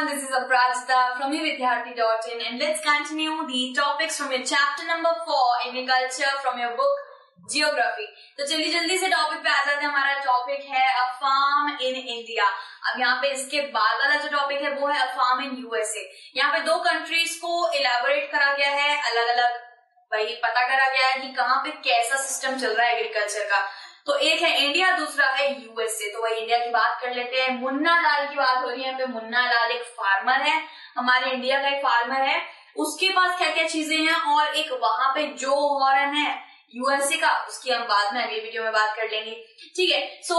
everyone, this is Aprajita from evidyarthi.in and let's continue the topics from your chapter number 4 agriculture from your book Geography. तो चलिए जल्दी से topic पे आ जाते हैं. हमारा टॉपिक है अ फार्म इन इंडिया. अब यहाँ पे इसके बाद वाला जो टॉपिक है वो है अ फार्म इन यूएसए. यहाँ पे दो कंट्रीज को इलेबोरेट करा गया है, अलग अलग भाई पता करा गया है कि कहाँ पे कैसा सिस्टम चल रहा है एग्रीकल्चर का. तो एक है इंडिया, दूसरा है यूएसए. तो वही इंडिया की बात कर लेते हैं. मुन्ना लाल की बात हो रही है यहाँ पे. मुन्ना लाल एक फार्मर है, हमारे इंडिया का एक फार्मर है. उसके पास क्या क्या चीजें हैं और एक वहां पे जो हॉर्न है यूएसए का, उसकी हम बाद में अगली वीडियो में बात कर लेंगे. ठीक है. सो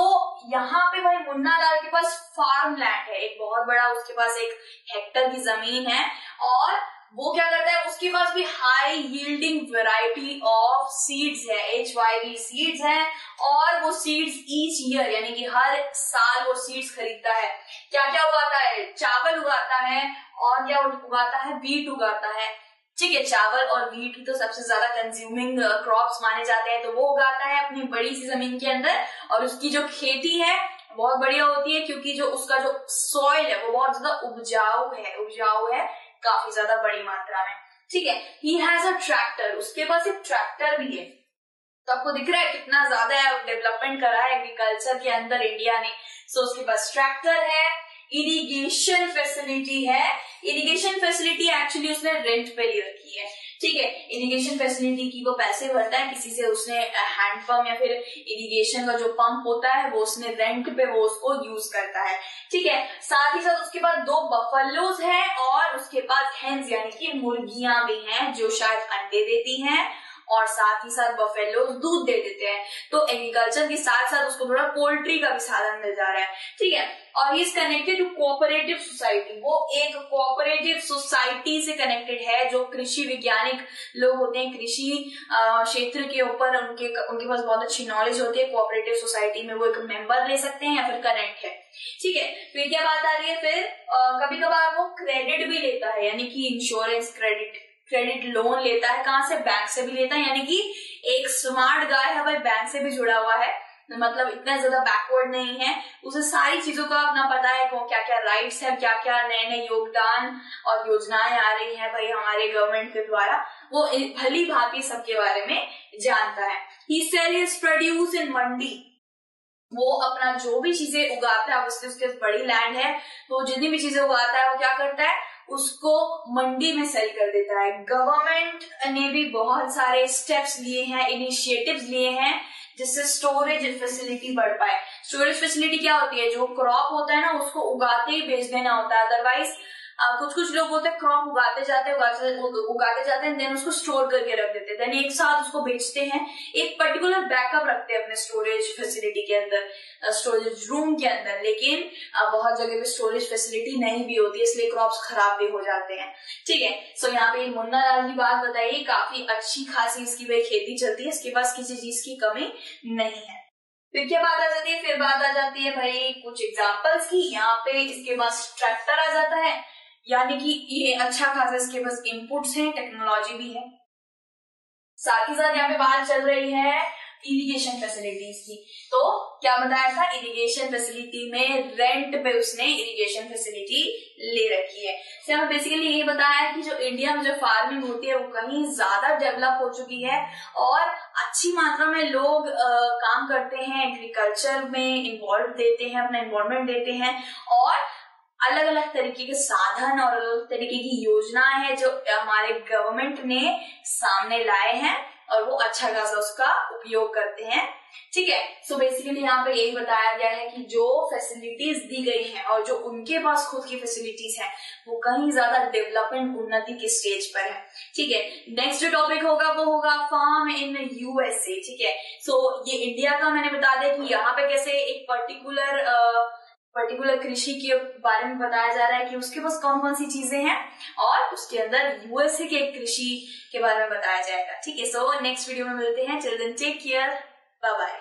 यहाँ पे भाई मुन्ना लाल के पास फार्म लैंड है एक बहुत बड़ा. उसके पास 1 हेक्टर की जमीन है और वो क्या करता है, उसके पास भी high yielding variety of seeds है, HYV सीड्स है. और वो सीड्स ईच ईयर यानी कि हर साल वो सीड्स खरीदता है. क्या क्या उगाता है? चावल उगाता है और क्या उगाता है? व्हीट उगाता है. ठीक है. चावल और व्हीट की तो सबसे ज्यादा कंज्यूमिंग क्रॉप्स माने जाते हैं, तो वो उगाता है अपनी बड़ी सी जमीन के अंदर. और उसकी जो खेती है बहुत बढ़िया होती है क्योंकि जो उसका जो सॉइल है वो बहुत ज्यादा उपजाऊ है काफी ज्यादा बड़ी मात्रा में. ठीक है. He has a tractor. उसके पास एक ट्रैक्टर भी है. तो आपको दिख रहा है कितना ज्यादा डेवलपमेंट करा है एग्रीकल्चर के अंदर इंडिया ने. सो उसके पास ट्रैक्टर है. इरिगेशन फैसिलिटी है. इरिगेशन फैसिलिटी एक्चुअली उसने रेंट पे ले रखी है. ठीक है. इरिगेशन फैसिलिटी की वो पैसे भरता है किसी से. उसने हैंडपंप या फिर इरिगेशन का जो पंप होता है वो उसने रेंट पे वो उसको यूज करता है. ठीक है. साथ ही साथ उसके पास 2 बफेलोज हैं और उसके पास हेन्स यानी कि मुर्गियां भी हैं जो शायद अंडे देती हैं और साथ ही साथ बफेलोज दूध दे देते हैं. तो एग्रीकल्चर के साथ साथ उसको थोड़ा पोल्ट्री का भी साधन मिल जा रहा है. ठीक है. और he is connected to cooperative society. वो एक कोऑपरेटिव सोसाइटी से कनेक्टेड है. जो कृषि वैज्ञानिक लोग होते हैं कृषि क्षेत्र के ऊपर उनके पास बहुत अच्छी नॉलेज होती है. कोऑपरेटिव सोसाइटी में वो एक मेंबर ले सकते हैं या फिर कनेक्ट है. ठीक है. फिर क्या बात आ रही है, फिर कभी कभार वो क्रेडिट भी लेता है यानी कि इंश्योरेंस क्रेडिट लोन लेता है. कहां से? बैंक से भी लेता है. यानी कि एक स्मार्ट गाय है भाई, बैंक से भी जुड़ा हुआ है. मतलब इतना ज्यादा बैकवर्ड नहीं है. उसे सारी चीजों का अपना पता है क्या क्या राइट्स है, क्या क्या नए नए योगदान और योजनाएं आ रही है भाई हमारे गवर्नमेंट के द्वारा. वो भली भांति सबके बारे में जानता है. ही सेल हिज प्रोड्यूस इन मंडी. वो अपना जो भी चीजें उगाता है, उसके बड़ी लैंड है तो जितनी भी चीजें उगाता है वो क्या करता है, उसको मंडी में सेल कर देता है. गवर्नमेंट ने भी बहुत सारे स्टेप्स लिए हैं, इनिशिएटिव्स लिए हैं जिससे स्टोरेज फैसिलिटी बढ़ पाए. स्टोरेज फैसिलिटी क्या होती है? जो क्रॉप होता है ना उसको उगाते ही बेच देना होता है. अदरवाइज कुछ लोग होते हैं क्रॉप उगाते जाते हैं देन उसको स्टोर करके रख देते हैं, देन एक साथ उसको बेचते हैं. एक पर्टिकुलर बैकअप रखते हैं अपने स्टोरेज फैसिलिटी के अंदर, स्टोरेज रूम के अंदर. लेकिन बहुत जगह पे स्टोरेज फैसिलिटी नहीं भी होती है इसलिए क्रॉप्स खराब भी हो जाते हैं. ठीक है. सो यहाँ पे मुन्ना लाल की बात बताइए. काफी अच्छी खासी इसकी भाई खेती चलती है. इसके पास किसी चीज की कमी नहीं है. फिर क्या बात आ जाती है? फिर बात आ जाती है भाई कुछ एग्जाम्पल्स की. यहाँ पे इसके पास ट्रैक्टर आ जाता है यानी कि ये अच्छा खासा इसके पास इनपुट्स हैं, टेक्नोलॉजी भी है. साथ ही साथ यहाँ पे बात चल रही है इरिगेशन फैसिलिटीज की. तो क्या बताया था? इरिगेशन फैसिलिटी में रेंट पे उसने इरिगेशन फैसिलिटी ले रखी है. हमें बेसिकली ये बताया है कि जो इंडिया में जो फार्मिंग होती है वो कहीं ज्यादा डेवलप हो चुकी है और अच्छी मात्रा में लोग काम करते हैं, एग्रीकल्चर में इन्वॉल्व देते हैं, अपना इन्वॉल्वमेंट देते हैं और अलग अलग तरीके के साधन और अलग तरीके की योजनाएं हैं जो हमारे गवर्नमेंट ने सामने लाए हैं और वो अच्छा खासा उसका उपयोग करते हैं. ठीक है. सो बेसिकली यहाँ पे यही बताया गया है कि जो फैसिलिटीज दी गई हैं और जो उनके पास खुद की फैसिलिटीज हैं वो कहीं ज्यादा डेवलपमेंट उन्नति के स्टेज पर है. ठीक है. नेक्स्ट जो टॉपिक होगा वो होगा फार्म इन यूएसए. ठीक है. सो ये इंडिया का मैंने बता दिया कि यहाँ पे कैसे एक पर्टिकुलर कृषि के बारे में बताया जा रहा है कि उसके पास कौन कौन सी चीजें हैं और उसके अंदर यूएसए के कृषि के बारे में बताया जाएगा. ठीक है. सो नेक्स्ट वीडियो में मिलते हैं. Till then take care. Bye bye.